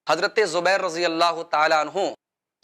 حضرت زبیر رضی اللہ تعالیٰ عنہ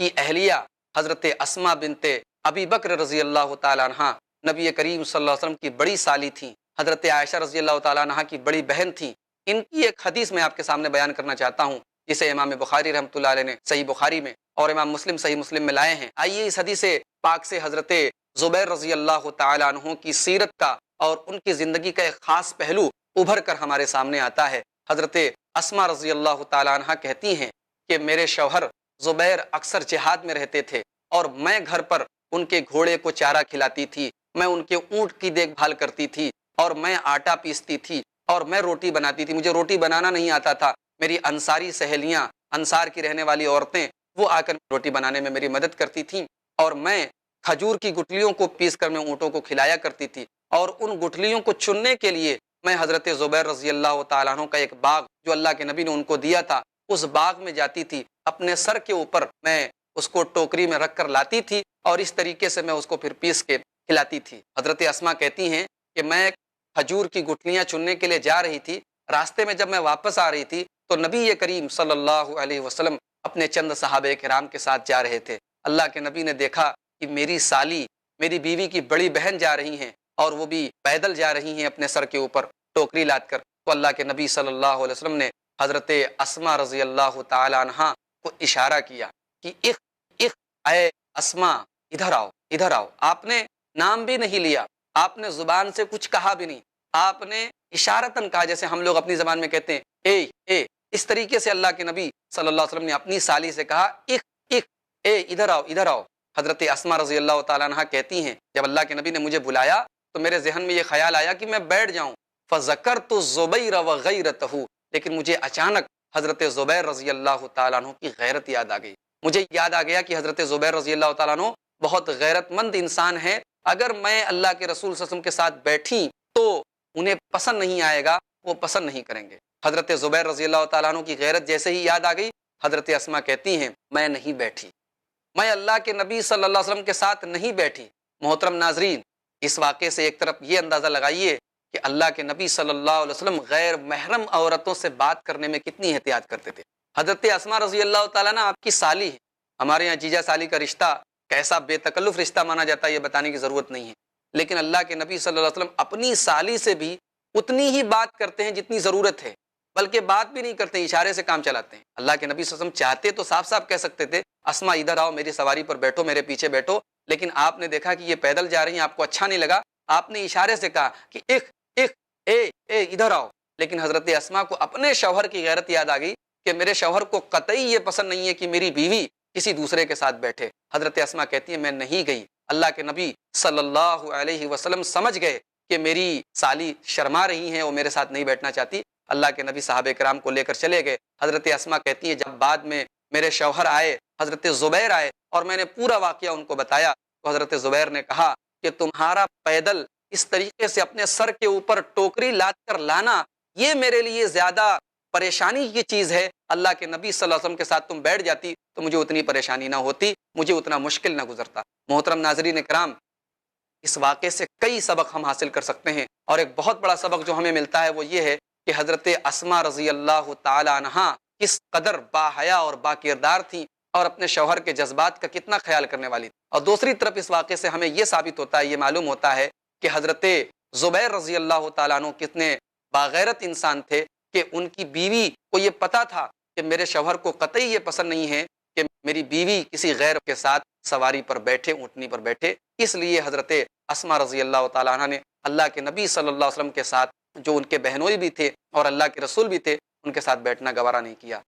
کی اہلیہ حضرت اسما بنت ابی بکر رضی اللہ تعالیٰ عنہ نبی کریم صلی اللہ علیہ وسلم کی بڑی سالی تھیں، حضرت عائشہ رضی اللہ تعالیٰ عنہ کی بڑی بہن تھیں۔ ان کی ایک حدیث میں آپ کے سامنے بیان کرنا چاہتا ہوں، جسے امام بخاری رحمۃ اللہ علیہ نے صحیح بخاری میں اور امام مسلم صحیح مسلم میں لائے ہیں۔ آئیے اس حدیث پاک سے حضرت زبیر رضی اللہ تعالیٰ عنہ کی سیرت کا اور ان کی زندگی کا ایک خاص پہلو ابھر کر ہمارے سامنے آتا ہے۔ حضرت اسما رضی اللہ تعالیٰ عنہ کہتی ہیں کہ میرے شوہر زبیر اکثر جہاد میں رہتے تھے اور میں گھر پر ان کے گھوڑے کو چارہ کھلاتی تھی، میں ان کے اونٹ کی دیکھ بھال کرتی تھی، اور میں آٹا پیستی تھی اور میں روٹی بناتی تھی۔ مجھے روٹی بنانا نہیں آتا تھا، میری انصاری سہیلیاں، انصار کی رہنے والی عورتیں، وہ آ کر روٹی بنانے میں میری مدد کرتی تھیں، اور میں کھجور کی گٹلیوں کو پیس کر میں اونٹوں کو کھلایا کرتی تھی، اور ان گٹلیوں کو چننے کے لیے میں حضرت زبیر رضی اللہ تعالیٰ عنہ کا ایک باغ جو اللہ کے نبی نے ان کو دیا تھا، اس باغ میں جاتی تھی، اپنے سر کے اوپر میں اس کو ٹوکری میں رکھ کر لاتی تھی، اور اس طریقے سے میں اس کو پھر پیس کے کھلاتی تھی۔ حضرت اسما کہتی ہیں کہ میں کھجور کی گٹلیاں چننے کے لیے جا رہی تھی، راستے میں جب میں واپس آ رہی تھی تو نبی کریم صلی اللہ علیہ وسلم اپنے چند صحابہ کرام کے ساتھ جا رہے تھے۔ اللہ کے نبی نے دیکھا کہ میری سالی، میری بیوی کی بڑی بہن جا رہی ہیں، اور وہ بھی پیدل جا رہی ہیں اپنے سر کے اوپر ٹوکری لاد کر، تو اللہ کے نبی صلی اللہ علیہ وسلم نے حضرت اسما رضی اللہ تعالی عنہا کو اشارہ کیا کہ اے اسما، ادھر آؤ، ادھر آؤ۔ آپ نے نام بھی نہیں لیا، آپ نے زبان سے کچھ کہا بھی نہیں، آپ نے اشارتاً کہا، جیسے ہم لوگ اپنی زبان میں کہتے ہیں اے۔ اس طریقے سے اللہ کے نبی صلی اللہ علیہ وسلم نے اپنی سالی سے کہا اے، ادھر آؤ، ادھر آؤ۔ حضرت اسما رضی اللہ تعالیٰ عنہ کہتی ہیں جب اللہ کے نبی نے مجھے بلایا تو میرے ذہن میں یہ خیال آیا کہ میں بیٹھ جاؤں، فذکرت الزبیر وغیرتہ، لیکن مجھے اچانک حضرت زبیر رضی اللہ تعالیٰ عنہ کی غیرت یاد آ گئی۔ مجھے یاد آ گیا کہ حضرت زبیر رضی اللہ تعالیٰ عنہ بہت غیرت مند انسان ہے، اگر میں اللہ کے رسول صلی اللہ علیہ وسلم کے ساتھ بیٹھی تو انہیں پسند نہیں آئے گا، وہ پسند نہیں کریں گے۔ حضرت زبیر رضی اللہ تعالیٰ عنہ کی غیرت جیسے ہی یاد آ گئی، حضرت اسما کہتی ہیں میں نہیں بیٹھی، میں اللہ کے نبی صلی اللہ علیہ وسلم کے ساتھ نہیں بیٹھی۔ محترم ناظرین، اس واقعے سے ایک طرف یہ اندازہ لگائیے کہ اللہ کے نبی صلی اللہ علیہ وسلم غیر محرم عورتوں سے بات کرنے میں کتنی احتیاط کرتے تھے۔ حضرت اسما رضی اللہ تعالیٰ عنہ آپ کی سالی ہے، ہمارے یہاں جیجا سالی کا رشتہ کیسا بے تکلف رشتہ مانا جاتا ہے یہ بتانے کی ضرورت نہیں ہے، لیکن اللہ کے نبی صلی اللہ علیہ وسلم اپنی سالی سے بھی اتنی ہی بات کرتے ہیں جتنی ضرورت ہے، بلکہ بات بھی نہیں کرتے، اشارے سے کام چلاتے ہیں۔ اللہ کے نبی صلی اللہ علیہ وسلم چاہتے تو صاف صاف کہہ سکتے تھے اسما ادھر آؤ، میری سواری پر بیٹھو، میرے پیچھے بیٹھو، لیکن آپ نے دیکھا کہ یہ پیدل جا رہی ہیں، آپ کو اچھا نہیں لگا، آپ نے اشارے سے کہا کہ اے ادھر آؤ۔ لیکن حضرت اسما کو اپنے شوہر کی غیرت یاد آ گئی کہ میرے شوہر کو قطعی یہ پسند نہیں ہے کہ میری بیوی کسی دوسرے کے ساتھ بیٹھے۔ حضرت اسما کہتی ہے میں نہیں گئی۔ اللہ کے نبی صلی اللہ علیہ وسلم سمجھ گئے کہ میری سالی شرما رہی ہیں، وہ میرے ساتھ نہیں بیٹھنا چاہتی۔ اللہ کے نبی صحابہ کرام کو لے کر چلے گئے۔ حضرت اسما کہتی ہے جب بعد میں میرے شوہر آئے، حضرت زبیر آئے، اور میں نے پورا واقعہ ان کو بتایا تو حضرت زبیر نے کہا کہ تمہارا پیدل اس طریقے سے اپنے سر کے اوپر ٹوکری لاد کر لانا، یہ میرے لیے زیادہ پریشانی کی چیز ہے۔ اللہ کے نبی صلی اللہ علیہ وسلم کے ساتھ تم بیٹھ جاتی تو مجھے اتنی پریشانی نہ ہوتی، مجھے اتنا مشکل نہ گزرتا۔ محترم ناظرین کرام، اس واقعے سے کئی سبق ہم حاصل کر سکتے ہیں، اور ایک بہت بڑا سبق جو ہمیں ملتا ہے وہ یہ ہے کہ حضرت اسما رضی اللہ تعالی عنہا کس قدر باحیا اور با کردار تھیں، اور اپنے شوہر کے جذبات کا کتنا خیال کرنے والی تھی۔ اور دوسری طرف اس واقعے سے ہمیں یہ ثابت ہوتا ہے، یہ معلوم ہوتا ہے کہ حضرت زبیر رضی اللہ تعالیٰ عنہ کتنے باغیرت انسان تھے کہ ان کی بیوی کو یہ پتا تھا کہ میرے شوہر کو قطعی یہ پسند نہیں ہے کہ میری بیوی کسی غیر کے ساتھ سواری پر بیٹھے، اونٹنی پر بیٹھے، اس لیے حضرت اسما رضی اللہ تعالیٰ عنہ نے اللہ کے نبی صلی اللہ علیہ وسلم کے ساتھ، جو ان کے بہنوئی بھی تھے اور اللہ کے رسول بھی تھے، ان کے ساتھ بیٹھنا گوارا نہیں کیا۔